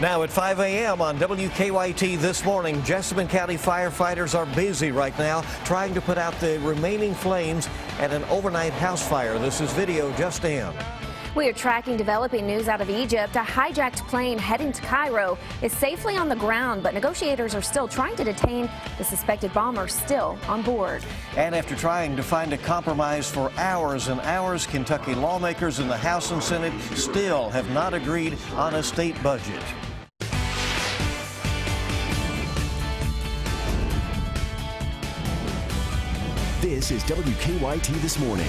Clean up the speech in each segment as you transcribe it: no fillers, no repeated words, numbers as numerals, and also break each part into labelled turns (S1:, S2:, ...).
S1: Now at 5 a.m. on WKYT this morning, Jessamine County firefighters are busy right now trying to put out the remaining flames at an overnight house fire. This is video just in.
S2: We are tracking developing news out of Egypt. A hijacked plane heading to Cairo is safely on the ground, but negotiators are still trying to detain the suspected bomber still on board.
S1: And after trying to find a compromise for hours and hours, Kentucky lawmakers in the House and Senate still have not agreed on a state budget.
S3: This is WKYT This Morning.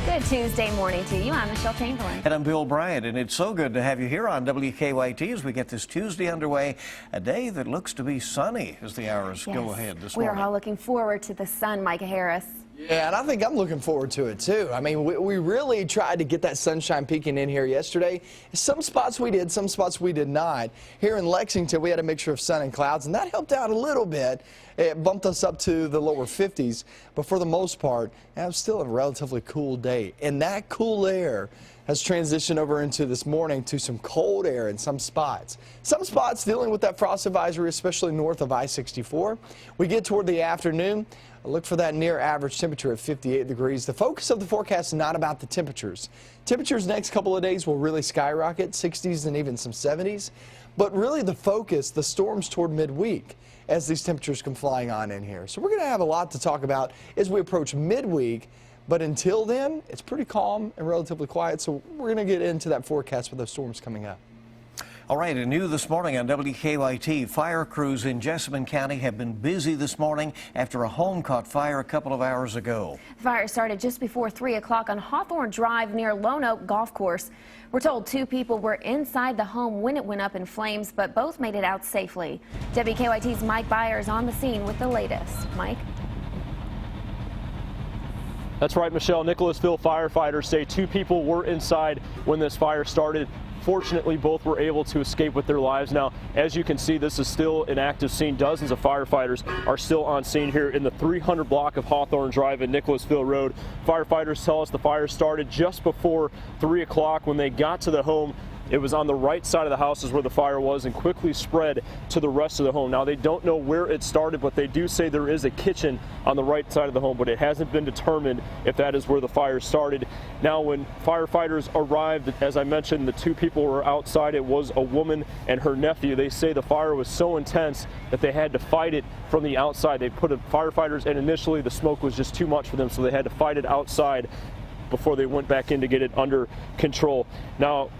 S2: Good Tuesday morning to you. I'm Michelle Chamberlain.
S1: And I'm Bill Bryant, and it's so good to have you here on WKYT as we get this Tuesday underway, a day that looks to be sunny as the hours go ahead this morning.
S2: We are all looking forward to the sun, Micah Harris.
S4: Yeah, and I think I'm looking forward to it, too. I mean, we really tried to get that sunshine peeking in here yesterday. Some spots we did, some spots we did not. Here in Lexington, we had a mixture of sun and clouds, and that helped out a little bit. It bumped us up to the lower 50s, but for the most part, it was still a relatively cool day. And that cool air has transitioned over into this morning to some cold air in some spots. Some spots dealing with that frost advisory, especially north of I-64. We get toward the afternoon. Look for that near average temperature at 58 degrees. The focus of the forecast is not about the temperatures. Temperatures next couple of days will really skyrocket, 60s and even some 70s. But really the focus, the storms toward midweek as these temperatures come flying on in here. So we're going to have a lot to talk about as we approach midweek. But until then, it's pretty calm and relatively quiet. So we're going to get into that forecast with those storms coming up.
S1: All right, and new this morning on WKYT, fire crews in Jessamine County have been busy this morning after a home caught fire a couple of hours ago.
S2: The fire started just before 3 o'clock on Hawthorne Drive near Lone Oak Golf Course. We're told 2 people were inside the home when it went up in flames, but both made it out safely. WKYT's Mike Byers on the scene with the latest. Mike?
S5: That's right, Michelle. Nicholasville firefighters say 2 people were inside when this fire started. Fortunately, both were able to escape with their lives. Now, as you can see, this is still an active scene. Dozens of firefighters are still on scene here in the 300 block of Hawthorne Drive and Nicholasville Road. Firefighters tell us the fire started just before 3 o'clock. When they got to the home, it was on the right side of the house is where the fire was and quickly spread to the rest of the home. Now, they don't know where it started, but they do say there is a kitchen on the right side of the home, but it hasn't been determined if that is where the fire started. Now, when firefighters arrived, as I mentioned, the 2 people were outside. It was a woman and her nephew. They say the fire was so intense that they had to fight it from the outside. They put firefighters, and initially the smoke was just too much for them, so they had to fight it outside before they went back in to get it under control. Now,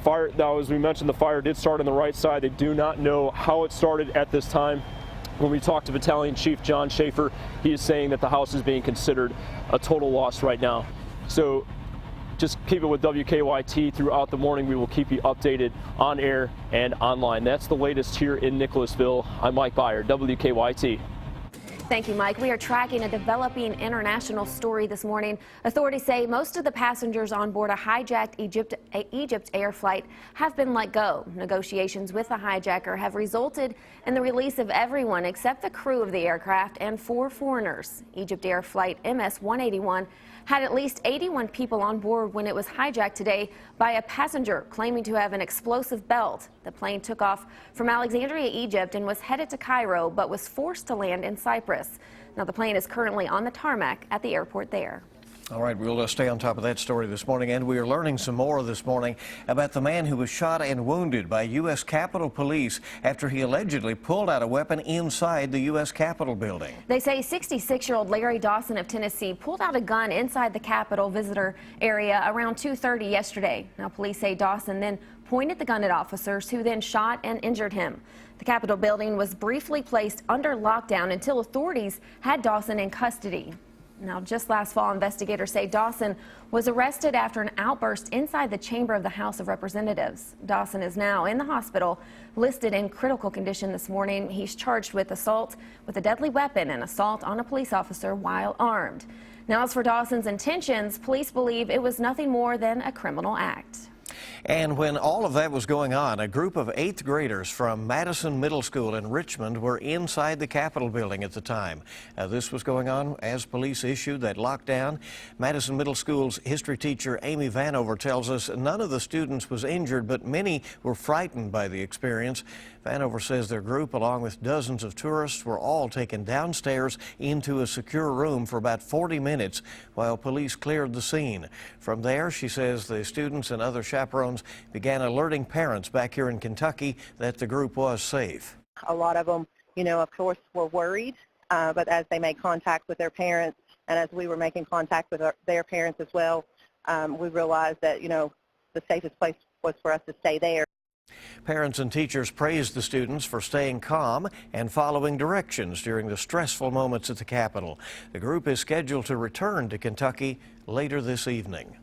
S5: as we mentioned, the fire did start on the right side. They do not know how it started at this time. When we talked to Battalion Chief John Schaefer, he is saying that the house is being considered a total loss right now. So just keep it with WKYT throughout the morning. We will keep you updated on air and online. That's the latest here in Nicholasville. I'm Mike Byer, WKYT.
S2: Thank you, Mike. We are tracking a developing international story this morning. Authorities say most of the passengers on board a hijacked Egypt Air flight have been let go. Negotiations with the hijacker have resulted in the release of everyone except the crew of the aircraft and 4 foreigners. Egypt Air flight MS-181 had at least 81 people on board when it was hijacked today by a passenger claiming to have an explosive belt. The plane took off from Alexandria, Egypt, and was headed to Cairo, but was forced to land in Cyprus. Now, the plane is currently on the tarmac at the airport there.
S1: All right, we'll stay on top of that story this morning, and we are learning some more this morning about the man who was shot and wounded by U.S. Capitol Police after he allegedly pulled out a weapon inside the U.S. Capitol building.
S2: They say 66-year-old Larry Dawson of Tennessee pulled out a gun inside the Capitol visitor area around 2:30 yesterday. Now, police say Dawson then pointed the gun at officers who then shot and injured him. The Capitol building was briefly placed under lockdown until authorities had Dawson in custody. Now, just last fall, investigators say Dawson was arrested after an outburst inside the chamber of the House of Representatives. Dawson is now in the hospital, listed in critical condition this morning. He's charged with assault with a deadly weapon and assault on a police officer while armed. Now, as for Dawson's intentions, police believe it was nothing more than a criminal act.
S1: And when all of that was going on, a group of 8th graders from Madison Middle School in Richmond were inside the Capitol building at the time. This was going on as police issued that lockdown. Madison Middle School's history teacher Amy Vanover tells us none of the students was injured, but many were frightened by the experience. Vanover says their group, along with dozens of tourists, were all taken downstairs into a secure room for about 40 minutes while police cleared the scene. From there, she says the students and other chaperones began alerting parents back here in Kentucky that the group was safe.
S6: A lot of them, of course, were worried, but as they made contact with their parents and as we were making contact with their parents as well, we realized that, the safest place was for us to stay there.
S1: Parents and teachers praised the students for staying calm and following directions during the stressful moments at the Capitol. The group is scheduled to return to Kentucky later this evening.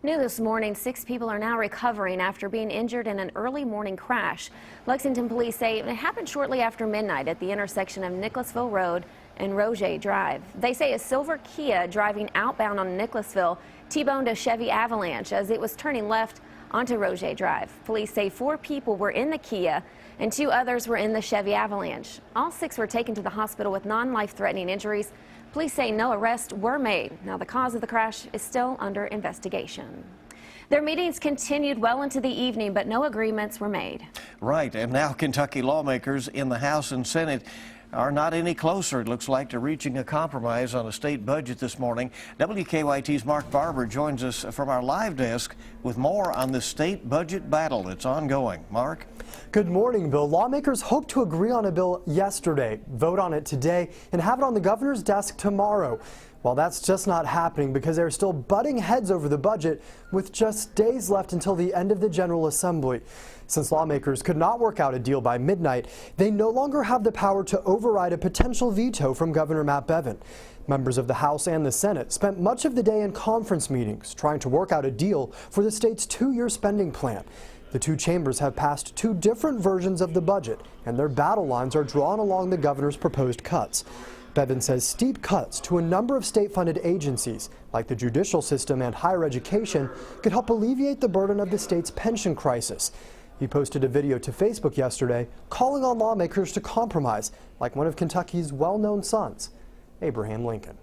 S2: New this morning, 6 people are now recovering after being injured in an early morning crash. Lexington police say it happened shortly after midnight at the intersection of Nicholasville Road and Roget Drive. They say a silver Kia driving outbound on Nicholasville T-boned a Chevy Avalanche as it was turning left onto Roget Drive. Police say 4 people were in the Kia and 2 others were in the Chevy Avalanche. All 6 were taken to the hospital with non-life-threatening injuries. Police say no arrests were made. Now the cause of the crash is still under investigation. Their meetings continued well into the evening, but no agreements were made.
S1: Right, and now Kentucky lawmakers in the House and Senate are not any closer, it looks like, to reaching a compromise on a state budget this morning. WKYT's Mark Barber joins us from our live desk with more on the state budget battle that's ongoing. Mark?
S7: Good morning, Bill. Lawmakers hope to agree on a bill yesterday, vote on it today, and have it on the governor's desk tomorrow. Well, that's just not happening because they're still butting heads over the budget with just days left until the end of the General Assembly. Since lawmakers could not work out a deal by midnight, they no longer have the power to override a potential veto from Governor Matt Bevin. Members of the House and the Senate spent much of the day in conference meetings trying to work out a deal for the state's 2-year spending plan. The 2 chambers have passed 2 different versions of the budget, and their battle lines are drawn along the governor's proposed cuts. Bevin says steep cuts to a number of state-funded agencies, like the judicial system and higher education, could help alleviate the burden of the state's pension crisis. He posted a video to Facebook yesterday calling on lawmakers to compromise, like one of Kentucky's well-known sons, Abraham Lincoln.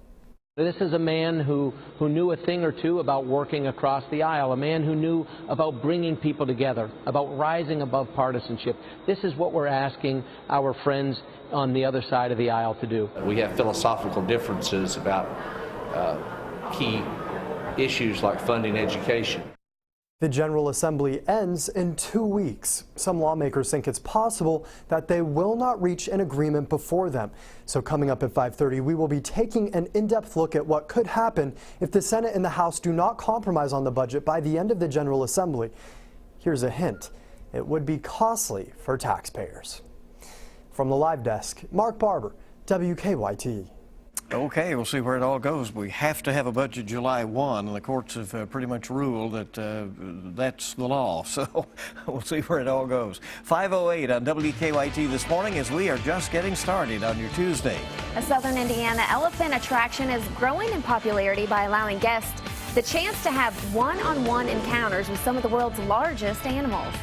S8: This is a man who knew a thing or two about working across the aisle, a man who knew about bringing people together, about rising above partisanship. This is what we're asking our friends on the other side of the aisle to do.
S9: We have philosophical differences about key issues like funding education.
S7: The General Assembly ends in 2 weeks. Some lawmakers think it's possible that they will not reach an agreement before then. So coming up at 5:30, we will be taking an in-depth look at what could happen if the Senate and the House do not compromise on the budget by the end of the General Assembly. Here's a hint. It would be costly for taxpayers. From the live desk, Mark Barber, WKYT.
S1: Okay, we'll see where it all goes. We have to have a budget July 1, and the courts have pretty much ruled that that's the law. So we'll see where it all goes. 5:08 on WKYT this morning as we are just getting started on your Tuesday.
S2: A Southern Indiana elephant attraction is growing in popularity by allowing guests the chance to have one-on-one encounters with some of the world's largest animals.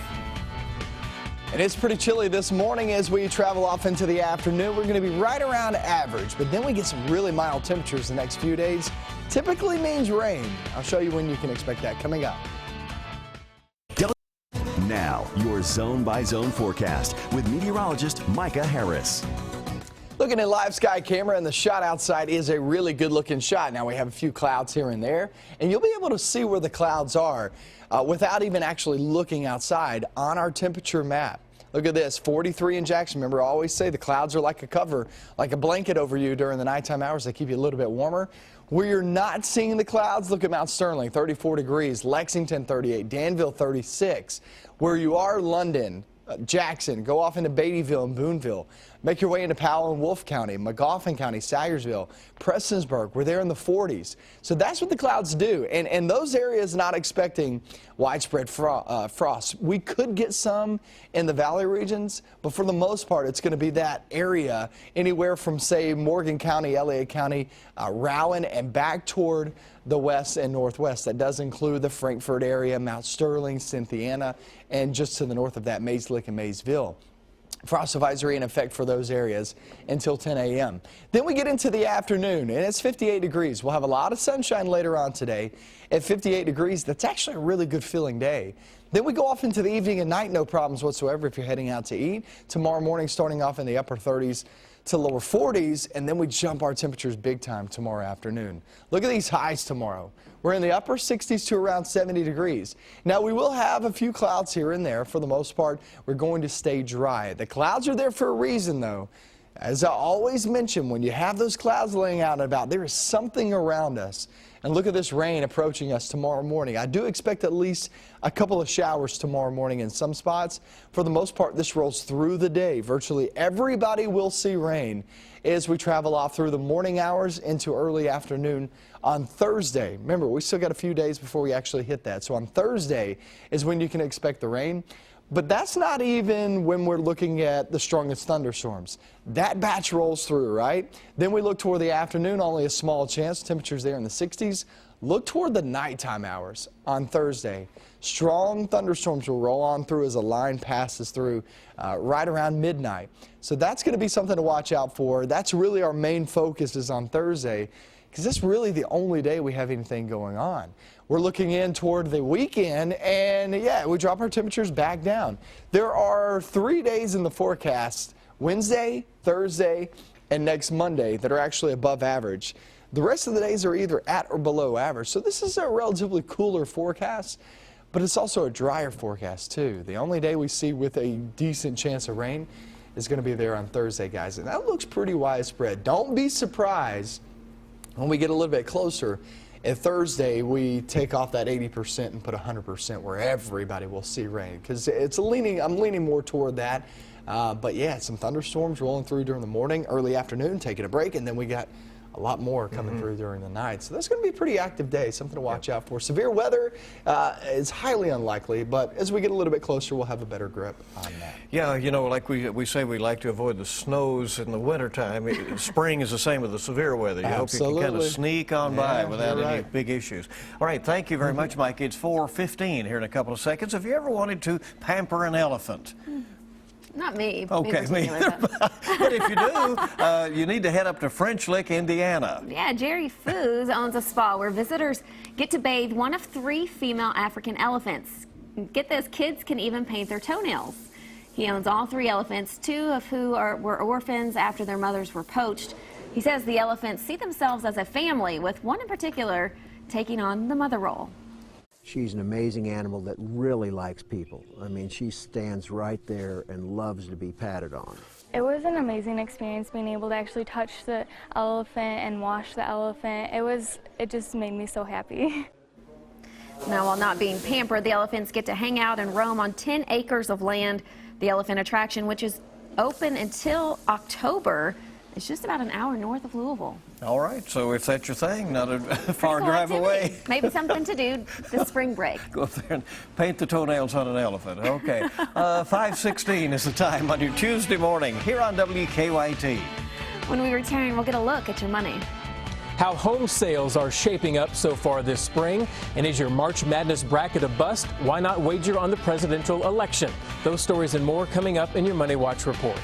S4: And it's pretty chilly this morning as we travel off into the afternoon. We're going to be right around average, but then we get some really mild temperatures the next few days. Typically means rain. I'll show you when you can expect that coming up.
S3: Now, your zone-by-zone forecast with meteorologist Micah Harris.
S4: Looking at live sky camera, and the shot outside is a really good looking shot. Now we have a few clouds here and there, and you'll be able to see where the clouds are without even actually looking outside on our temperature map. Look at this, 43 in Jackson. Remember, I always say the clouds are like a cover, like a blanket over you during the nighttime hours. They keep you a little bit warmer. Where you're not seeing the clouds, look at Mount Sterling, 34 degrees, Lexington 38, Danville 36. Where you are, London, Jackson, go off into Beattyville and Boonville. Make your way into Powell and Wolfe County, Magoffin County, Sayersville, Prestonsburg. We're there in the 40s. So that's what the clouds do. And those areas not expecting widespread frost. We could get some in the valley regions, but for the most part, it's going to be that area anywhere from, say, Morgan County, Elliott County, Rowan, and back toward the west and northwest. That does include the Frankfort area, Mount Sterling, Cynthiana, and just to the north of that, Mayslick and Maysville. Frost advisory in effect for those areas until 10 a.m. Then we get into the afternoon, and it's 58 degrees. We'll have a lot of sunshine later on today. At 58 degrees, that's actually a really good feeling day. Then we go off into the evening and night, no problems whatsoever if you're heading out to eat. Tomorrow morning, starting off in the upper 30s to lower 40s, and then we jump our temperatures big time tomorrow afternoon. Look at these highs tomorrow. We're in the upper 60s to around 70 degrees. Now, we will have a few clouds here and there. For the most part, we're going to stay dry. The clouds are there for a reason, though. As I always mention, when you have those clouds laying out and about, there is something around us. And look at this rain approaching us tomorrow morning. I do expect at least a couple of showers tomorrow morning in some spots. For the most part, this rolls through the day. Virtually everybody will see rain as we travel off through the morning hours into early afternoon on Thursday. Remember, we still got a few days before we actually hit that. So on Thursday is when you can expect the rain. But that's not even when we're looking at the strongest thunderstorms. That batch rolls through, right? Then we look toward the afternoon, only a small chance. Temperatures there in the 60s. Look toward the nighttime hours on Thursday. Strong thunderstorms will roll on through as a line passes through right around midnight. So that's going to be something to watch out for. That's really our main focus is on Thursday, because that's really the only day we have anything going on. We're looking in toward the weekend, and yeah, we drop our temperatures back down. There are 3 days in the forecast, Wednesday, Thursday, and next Monday, that are actually above average. The rest of the days are either at or below average. So this is a relatively cooler forecast, but it's also a drier forecast too. The only day we see with a decent chance of rain is going to be there on Thursday, guys. And that looks pretty widespread. Don't be surprised when we get a little bit closer. At Thursday, we take off that 80% and put 100% where everybody will see rain, because I'm leaning more toward that. But yeah, some thunderstorms rolling through during the morning, early afternoon, taking a break, and then we got a lot more coming through during the night. So that's going to be a pretty active day, something to watch out for. Severe weather is highly unlikely, but as we get a little bit closer, we'll have a better grip on that.
S1: Yeah, you know, like we say, we like to avoid the snows in the wintertime. Spring is the same with the severe weather. You hope you can kind of sneak on by without any big issues. All right, thank you very much, Mike. It's 4:15 here in a couple of seconds. Have you ever wanted to pamper an elephant?
S2: Not me.
S1: Okay, me either. But if you do, you need to head up to French Lick, Indiana.
S2: Yeah, Jerry Foos owns a spa where visitors get to bathe one of 3 female African elephants. Get this, kids can even paint their toenails. He owns all 3 elephants, 2 of who were orphans after their mothers were poached. He says the elephants see themselves as a family, with one in particular taking on the mother role.
S10: She's an amazing animal that really likes people. I mean, she stands right there and loves to be patted on.
S11: It was an amazing experience being able to actually touch the elephant and wash the elephant. It just made me so happy.
S2: Now, while not being pampered, the elephants get to hang out and roam on 10 acres of land. The elephant attraction, which is open until October, is just about an hour north of Louisville.
S1: All right, so if that's your thing, not a far drive away.
S2: Maybe something to do this spring break.
S1: Go up there and paint the toenails on an elephant. Okay, 5:16 is the time on your Tuesday morning here on WKYT.
S2: When we return, we'll get a look at your money.
S12: How home sales are shaping up so far this spring, and is your March Madness bracket a bust? Why not wager on the presidential election? Those stories and more coming up in your Money Watch report.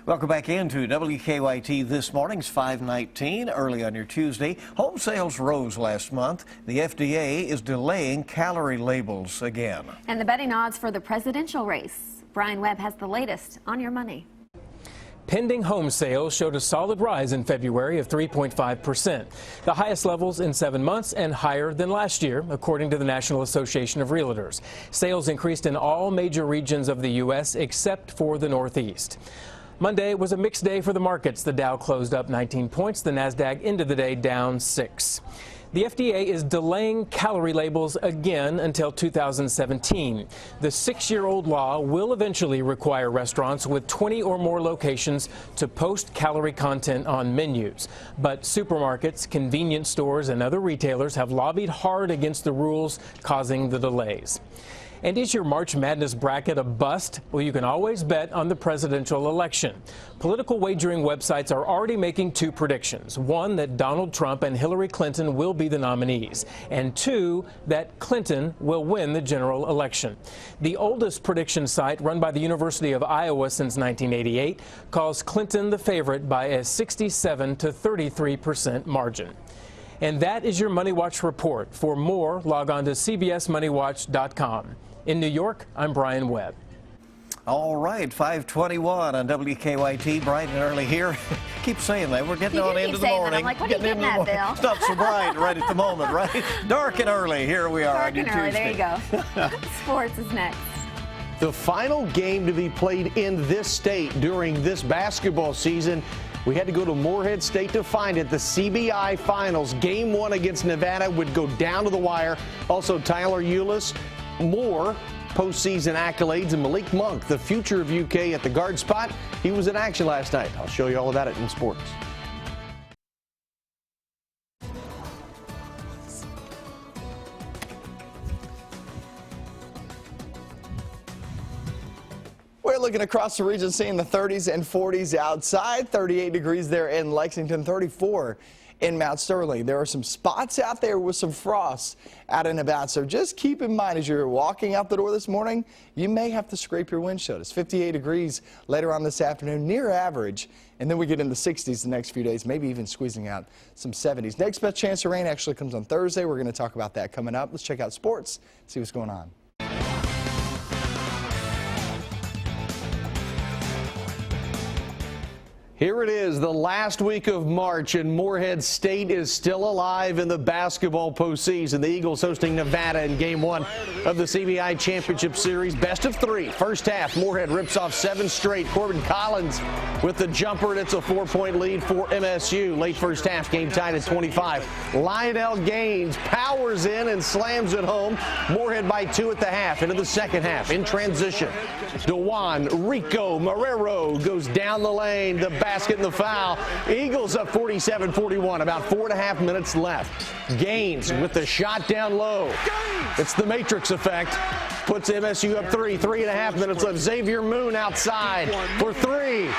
S1: Welcome back into WKYT This Morning's 5:19, early on your Tuesday. Home sales rose last month. The FDA is delaying calorie labels again.
S2: And the betting odds for the presidential race. Brian Webb has the latest on your money.
S12: Pending home sales showed a solid rise in February of 3.5%, the highest levels in 7 months and higher than last year, according to the National Association of Realtors. Sales increased in all major regions of the U.S. except for the Northeast. Monday was a mixed day for the markets. The Dow closed up 19 points. The Nasdaq ended the day down 6. The FDA is delaying calorie labels again until 2017. The 6-year-old law will eventually require restaurants with 20 or more locations to post calorie content on menus. But supermarkets, convenience stores, and other retailers have lobbied hard against the rules, causing the delays. And is your March Madness bracket a bust? Well, you can always bet on the presidential election. Political wagering websites are already making 2 predictions. 1, that Donald Trump and Hillary Clinton will be the nominees. And 2, that Clinton will win the general election. The oldest prediction site, run by the University of Iowa since 1988, calls Clinton the favorite by a 67 to 33% margin. And that is your Money Watch report. For more, log on to cbsmoneywatch.com. In New York, I'm Brian Webb.
S1: All right, 5:21 on WKYT, bright and early here. Keep saying that. We're getting on into the morning.
S2: I'm like, what are you getting at, Bill?
S1: It's not so bright right at the moment, right? Dark and early. Here we are on your Tuesday.
S2: There you go. Sports is next.
S13: The final game to be played in this state during this basketball season. We had to go to Morehead State to find it. The CBI Finals, Game 1 against Nevada, would go down to the wire. Also, Tyler Eulis, more postseason accolades, and Malik Monk, the future of UK at the guard spot. He was in action last night. I'll show you all about it in sports.
S4: We're looking across the region, seeing the 30s and 40s outside, 38 degrees there in Lexington, 34 in Mount Sterling. There are some spots out there with some frost out and about, so just keep in mind as you're walking out the door this morning, you may have to scrape your windshield. It's 58 degrees later on this afternoon, near average, and then we get in the 60s the next few days, maybe even squeezing out some 70s. Next best chance of rain actually comes on Thursday. We're going to talk about that coming up. Let's check out sports, see what's going on.
S13: Here it is, the last week of March, and Morehead State is still alive in the basketball postseason. The Eagles hosting Nevada in Game 1 of the CBI Championship Series. Best of 3. First half, Morehead rips off 7 straight. Corbin Collins with the jumper, and it's a 4-point lead for MSU. Late first half, game tied at 25. Lionel Gaines powers in and slams it home. Morehead by 2 at the half. Into the second half, in transition, DeJuan Rico Marrero goes down the lane. The basket and the foul. Eagles up 47-41, about 4.5 minutes left. Gaines with the shot down low. It's the matrix effect. Puts MSU up 3.5 minutes left. Xavier Moon outside for 3.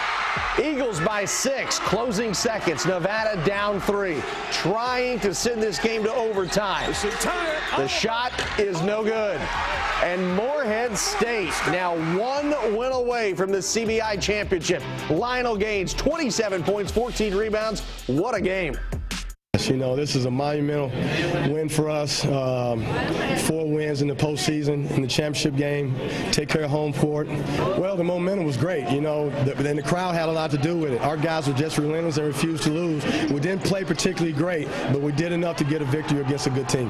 S13: Eagles by 6, closing seconds. Nevada down 3, trying to send this game to overtime. The shot is no good. And Morehead State now 1 win away from the CBI Championship. Lionel Gaines, 27 points, 14 rebounds. What a game.
S14: You know, this is a monumental win for us. 4 wins in the postseason, in the championship game, take care of home court. Well, the momentum was great, you know, and the crowd had a lot to do with it. Our guys were just relentless and refused to lose. We didn't play particularly great, but we did enough to get a victory against a good team.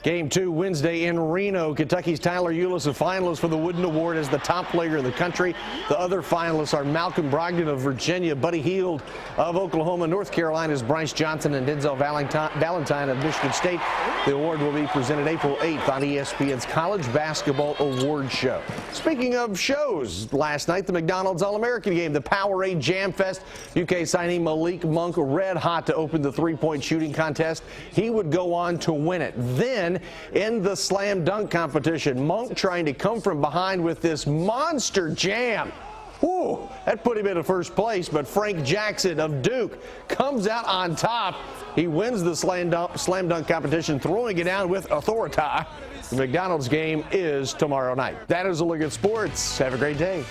S13: Game 2 Wednesday in Reno. Kentucky's Tyler Eulis, a finalist for the Wooden Award as the top player in the country. The other finalists are Malcolm Brogdon of Virginia, Buddy Hield of Oklahoma, North Carolina's Bryce Johnson, and Denzel Valentine of Michigan State. The award will be presented April 8th on ESPN's College Basketball Award Show. Speaking of shows, last night the McDonald's All-American game, the Powerade Jam Fest. UK signee Malik Monk red hot to open the 3-point shooting contest. He would go on to win it. Then in the slam dunk competition, Monk trying to come from behind with this monster jam. Whew, that put him in first place, but Frank Jackson of Duke comes out on top. He wins the slam dunk competition, throwing it down with authority. The McDonald's game is tomorrow night. That is a look at sports. Have a great day.